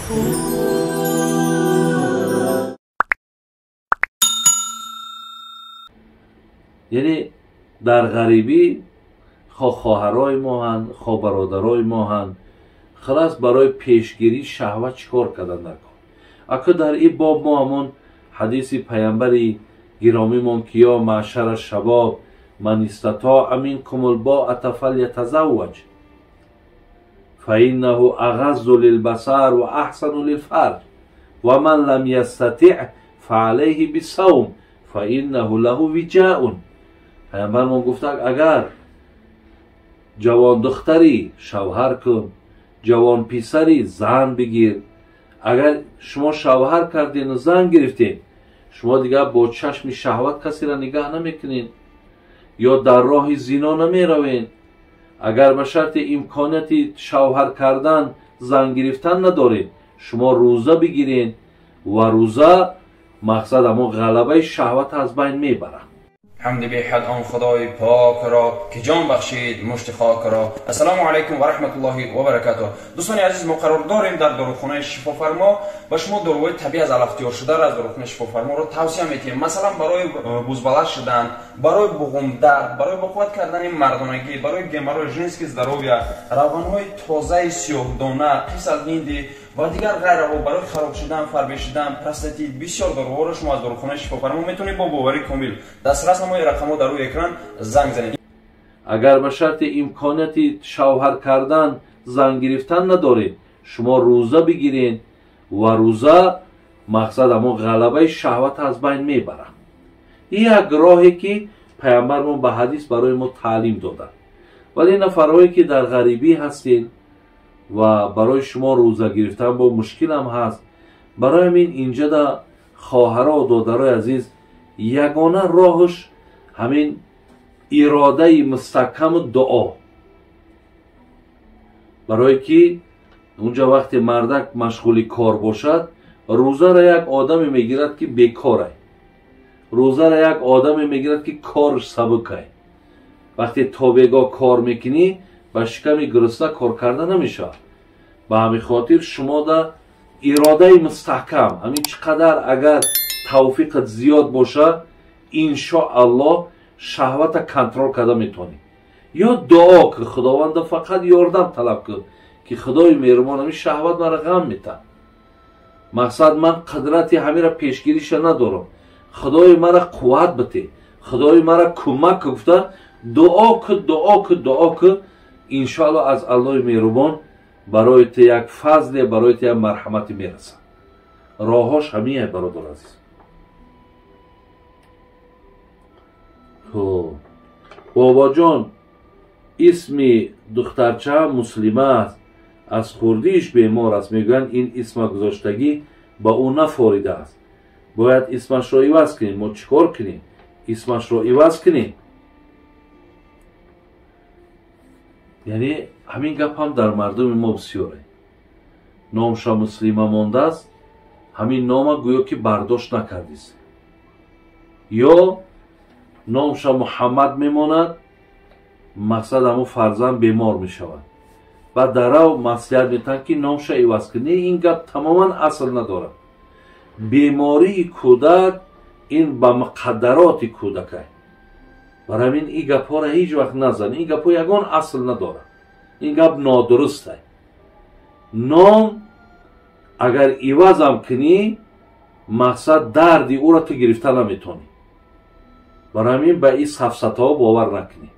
یعنی در غریبی خواهرای ما هن، برادرای ما هن، خلاص برای پیشگیری شهوت چیکار کردن نکن. اگه در این باب ما همون حدیث پیامبری گرامی من که یا معشر شباب من استطاع منکم الباءة فلیتزوج فانه اغض للبصر و احسن للفرج و من لم یستطع فعلیه بالصوم فانه له وجاء. پیامبر من گفته اگر جوان دختری شوهر کن، جوان پسری زن بگیر. اگر شما شوهر کردین و زن گرفتین، شما دیگه با چشم شهوت کسی را نگاه نمیکنین یا در راه زنا نمیروین. اگر به شرط امکانیت شوهر کردن زن گرفتن ندارین، شما روزه بگیرین و روزه مقصد اما غلبه شهوت از بین میبره. حمد به حد آن خدای پاک را که جان بخشید مشت خاک را. السلام علیکم و رحمت الله و برکاته. دوستان عزیز، ما قرار داریم در داروخانه شفافرما با شما داروهای طبیعی از الاختیار شده را از داروخانه شفافرما را توصیه می‌کنیم. مثلا برای بزبله شدن، برای بغم درد، برای بقوت کردن مردانگی، برای گمرای ژنسکی здоровья، روانهای تازه سیاه دانه، قیس از گندی و دیگر غیره، برای خراب شدن، فربه شدن، پروستات، بسیار داروها را شما از داروخانه شفافرما میتونید با باوری کامل دسترس نمای رقم‌ها در روی اکران زنگ زنید. اگر به شرط امکانیت شوهر کردن زن گرفتن ندارید، شما روزه بگیرین و روزه مقصد اما غلبه شهوت از بین میبره. این یک راهی که پیامبر ما به حدیث برای ما تعلیم دادن. ولی نفرهایی که در غریبی هستین و برای شما روزه گرفتن با مشکل هم هست، برای همین اینجا در خواهرها و دادرای عزیز یگانه راهش همین اراده مستحکم دعا. برای که اونجا وقتی مردک مشغولی کار باشد، روزه را یک آدمی میگیرد که بیکاره، روزه را یک آدمی میگیرد که کارش سبکه. وقتی تابعگاه کار میکنی با شکم گرسنه کار کرده نمیشه. به همین خاطر شما در اراده مستحکم همین چقدر اگر توفیقت زیاد باشه، انشاءالله شهوت کنترل کرده میتونی. یا دعا که خداوند فقط یاردم طلب کن که خدای مهربان همین شهوت مرا غم میته. مقصد من قدرت همین را پیشگیریش ندارم، خدای مرا قوت بده، خدای مرا کمک گفته. دعا که انشاءالله از الله مهربان برایت یک فضل، برایت یک مرحمت میرسه. راهاش همیه برادر عزیز. بابا جان اسم دخترچه مسلمه است، از خوردیش بیمار است، میگن این اسم گذاشتگی با اون نفاریده است، باید اسمش را عوض کنیم. ما چیکار کنیم؟ اسمش را عوض کنیم. یعنی همین گپ هم در مردم ما بسیاره. نامش مسلمه مانده است، همین نام گویا که برداشت نکردیست. یا نامش محمد میماند، مقصد همون فرزند بیمار میشود و در او مسئله میتن که نامش عوض کنه. این گپ تماما اصل نداره. بیماری کودک این به مقدرات کودکه. برای همین این گپ ها را هیچ وقت نزن. این گپ ها یگان اصل نداره. این گپ نادرسته. نام اگر عوض هم کنی، مقصد دردی او را تو گرفته نمیتونی. برای همین به این سفسطه ها باور نکنی.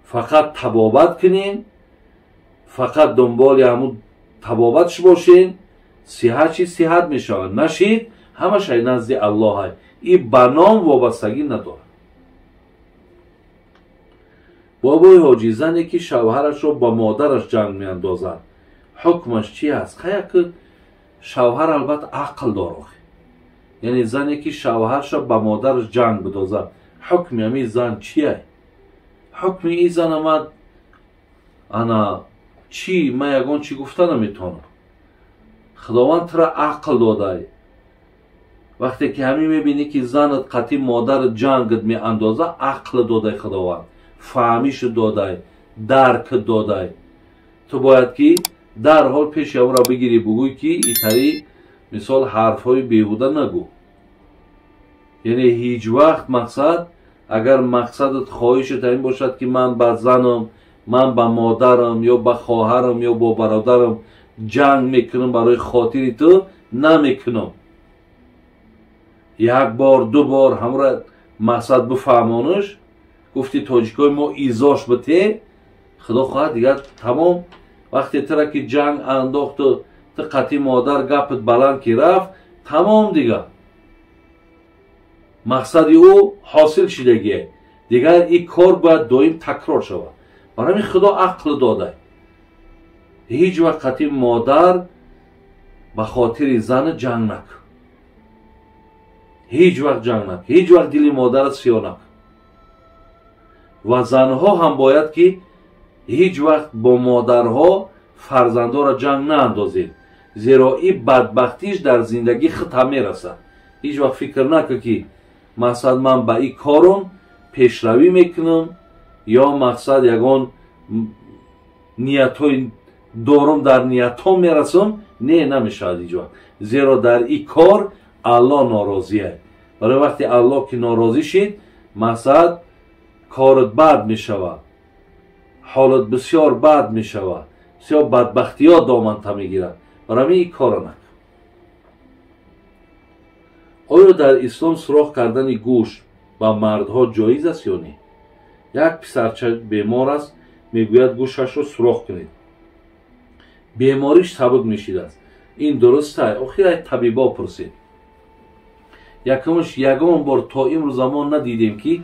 فقط تبابت کنین، فقط دنبال همون تبابتش باشین. صحت چی صحت میشود، نشید همه شای نزد الله های. این به نام وابستگی نداره. بابای حاجی زنی که شوهرش رو با مادرش جنگ میاندازد، حکمش چی است؟ خیلی که شوهر البته عقل داره. یعنی زنی که شوهرش رو با مادرش جنگ بدازد، حکم همین زن چیه؟ حکم این زن آمد انا چی؟ من یگان چی گفته نمیتونم. خداوند ترا عقل داده. وقتی که همین میبینی که زنت قطعی مادر جنگت می اندازه، عقل داده خداوند، فهمیش داده، درک داده. تو باید که дарҳол пеши амро бигирӣ бугӯй ки итари мисол ҳарфҳои беҳуда нагӯ. яъне ҳеҷ вақт мақсад, агар мақсадат хоҳишат ин бошад ки ман ба занам, ман ба модарам ё ба хоҳарам ё бо бародарам ҷанг мекунам барои хотири ту, намекунам. як бор ду бор ҳамра мақсад бифаҳмониш, гуфти тоҷикои мо изош бите, худо хоҳад дигар тамом. вақте тира ки ҷанг андохту ту қатъи модар гапат баланд ки рафт, тамом дигар мақсади ӯ ҳосил шидагие. дигар ин кор бояд доим такрор шавад. барои ҳамин худо ақл додай. ҳеҷ вақт қатъи модар ба хотири зана ҷанг накун. ҳеҷ вақт ҷанг накун. ҳеҷ вақт дили модарат сиёҳ накун. ва занҳо ҳам бояд ки ҳеҷ вақт бо модарҳо фарзандора ҷанг наандозед, зеро ин бадбахтиш дар зиндагӣ хитам мерасад. ҳеҷ вақт фикр накун ки мақсад ман ба ин корум пешравӣ мекунам ё мақсад ягон ниятҳои дорум дар ниятҳом мерасам. не, намешавад ҳеҷ вақт, зеро дар ин кор аллоҳ норозие. барои вақти аллоҳ ки норозӣ шид, мақсад корат бад мешавад, ҳолат бисёр бад мешавад, бисёр бадбахтиҳо доманта мегирад. барои ҳамин ин кора накун. оё дар ислом суроғ кардани гӯшт ба мардҳо ҷоиз аст ё не? як писарча бемор аст, мегӯяд гӯшташро суроғ кунед. бемориш сабук мешидааст. ин дурустае? охир ай табибо пурсед. якумш, ягон бор то имрӯз замон надидем ки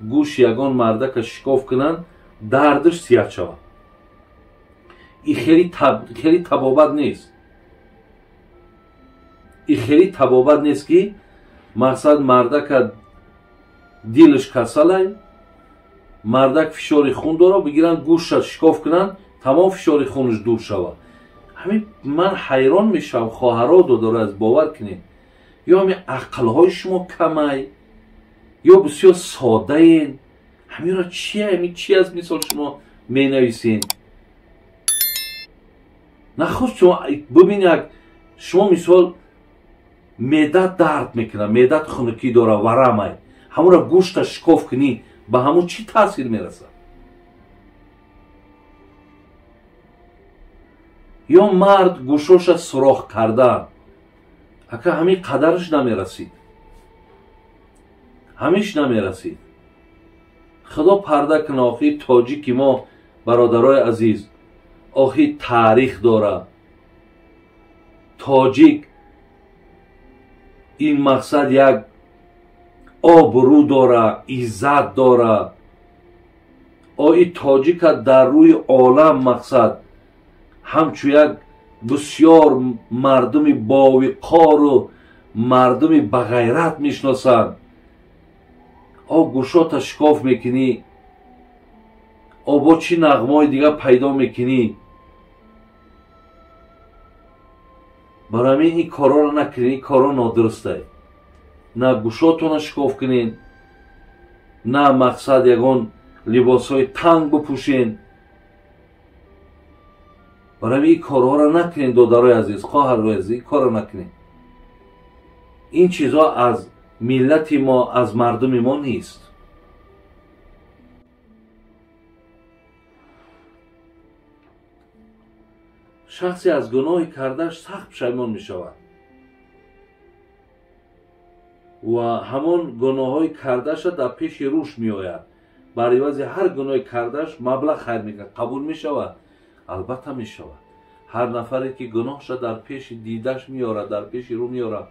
гӯшт ягон мардака шикоф кунанд, дардиш зиёд шавад. ин хеле табобат нест. ин хеле табобат нест ки мақсад мардака дилаш касалай, мардак фишори хун дора, бигиранд гӯшташ шикоф кунанд, тамом фишори хунаш дур шавад. ҳамин ман ҳайрон мешавам, хоҳаро додора бовар кунед. ё ҳамин ақлҳои шумо камай, ё бисёр содаен. ҳаминро чи аст мисол шумо менависен? нахуст шумо бибинед, шумо мисол меъдат дард мекунад, меъдат хунукӣ дора, варамай, ҳамонро гӯшта шикоф кунӣ, ба ҳамон чӣ таъсир мерасад? ё мард гӯшоша суроғ кардан, ака ҳамин қадарш намерасид, ҳамиш намерасид. худо парда куна. охир тоҷики мо, бародарои азиз, охир таърих дора. тоҷик ин мақсад як обрӯ дора, иззат дора. ин тоҷика дар рӯи олам мақсад ҳамчун як бисёр мардуми бовиқору мардуми бағайрат мешиносанд. гӯшота шикоф мекунӣ, бо чӣ нағмаҳои дигар пайдо мекунӣ. барои ҳамин ин корро накунед. ин корро нодурустае. на гӯшотона шикоф кунед, на мақсад ягон либосҳои танг бипӯшед. барои ҳамин ин корҳоро накунед. додарои азиз, хоҳарои азиз, ин корро накунед. ин чизҳо аз миллати мо, аз мардуми мо нест. шахсе аз гуноҳи кардааш сахт пушаймон мешавад ва ҳамон гуноҳҳои кардааша дар пеши рушд меояд. бар ивази ҳар гуноҳи кардааш маблағ хайр мекунад. қабул мешавад? албатта мешавад. ҳар нафаре ки гуноҳша дар пеши дидаш меорад, дар пеши рӯ меорад,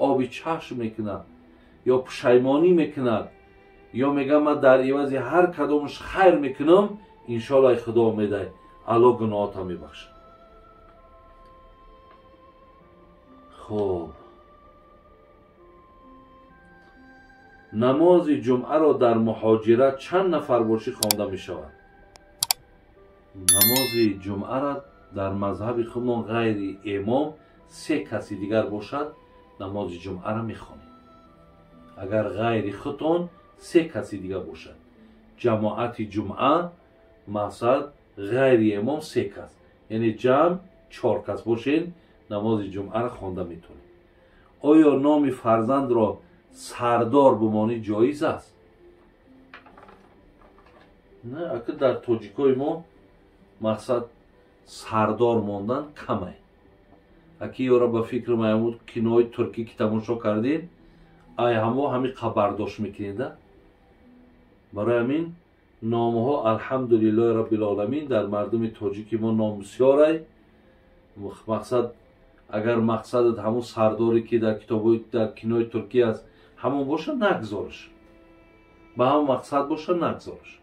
оби чашм мекунад ё пушаймонӣ мекунад ё мегӯяд ман дар ивази ҳар кадомаш хайр мекунам, иншоалло ай худо медаҳад алло гуноҳотам мебахшад. хуб, намози ҷумъаро дар муҳоҷират чанд нафар бошӣ хонда мешавад? намози ҷумъара дар мазҳаби худмон ғайри имом се каси дигар бошад, намози ҷумъара мехонем. агар ғайри худтон се каси дигар бошад, ҷамоати ҷумъа мақсад ғайри имом се кас, یعنی جمع 4 کس باشین نماز جمعه را خوانده میتونید. آیا نام فرزند را سردار بمانی جایز است؟ نه، اگر در تاجیکای ما مقصد سردار ماندن کمه. اکی یارا به فکر میامود کینوی ترکی که تماشا کردین ای همو همی خبرداشت میکنید. برای همین نامها الحمدلله رب العالمین در مردم تاجیکی ما نام بسیاره. مقصد اگر مقصدت همون سرداری که در کتابای در کینوی ترکی است همون باشه نگذارش، به همون مقصد باشه نگذارش.